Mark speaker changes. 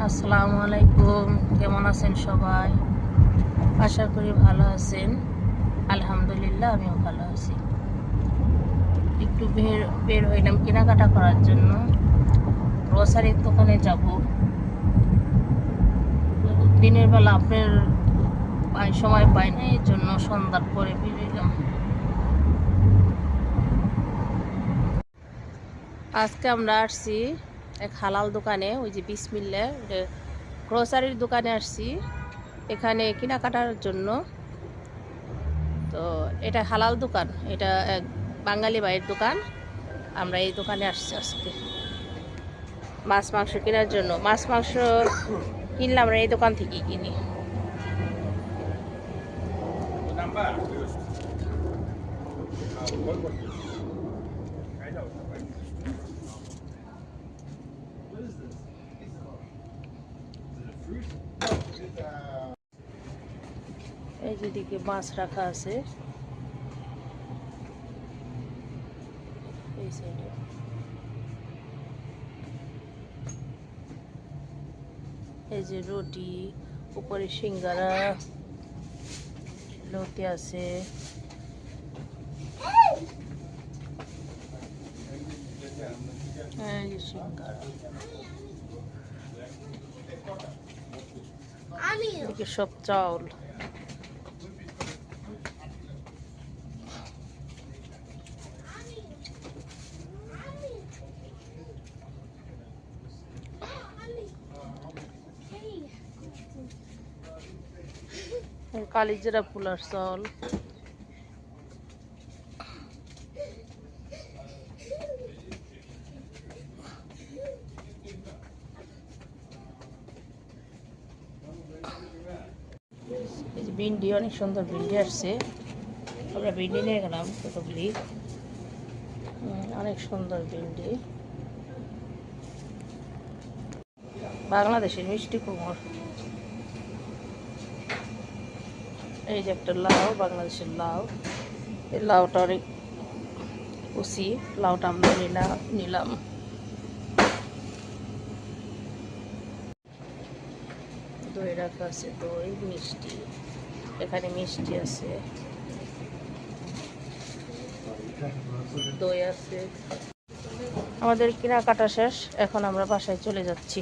Speaker 1: আসসালামু আলাইকুম, কেমন আছেন সবাই? আশা করি ভালো আছেন। আলহামদুলিল্লাহ, আমিও ভালো আছি। একটু বের হইলাম কেনাকাটা করার জন্য। গ্রোসারির দোকানে যাব। দিনের বেলা আপনার সময় পাই না, এই জন্য সন্ধ্যার পরে বের হইলাম। আজকে আমরা আসছি এক হালাল দোকানে, ওই যে বিসমিল্লাহ গ্রোসারির দোকানে আসছি এখানে কেনাকাটার জন্য। তো এটা হালাল দোকান, এটা এক বাঙালি ভাইয়ের দোকান। আমরা এই দোকানে আসছি আজকে মাছ মাংস কেনার জন্য। মাছ মাংস কিনলে আমরা এই দোকান থেকেই কিনি। এই যেদিকে মাছ রাখা আছে, এই সাইডে এই যে রুটি, উপরে সিঙ্গারা, লতি আছে। এই যে সিঙ্গারা, এদিকে সব চাউল। কালিজিরা পোলার চাউল। এই যে ভিন্ডি, অনেক সুন্দর ভিন্ডি আসছে। আমরা ভিন্ডি নিয়ে গেলাম কতগুলি। অনেক সুন্দর ভিন্ডি, বাংলাদেশের মিষ্টি কুমড়। এই যে একটা লাউ, বাংলাদেশের লাউ। এই লাউটা অনেক কুচি, লাউটা আমরা নিলাম। দই রাখা আছে, দই, মিষ্টি। এখানে মিষ্টি আছে, দই আছে। আমাদের কেনাকাটা শেষ, এখন আমরা বাসায় চলে যাচ্ছি।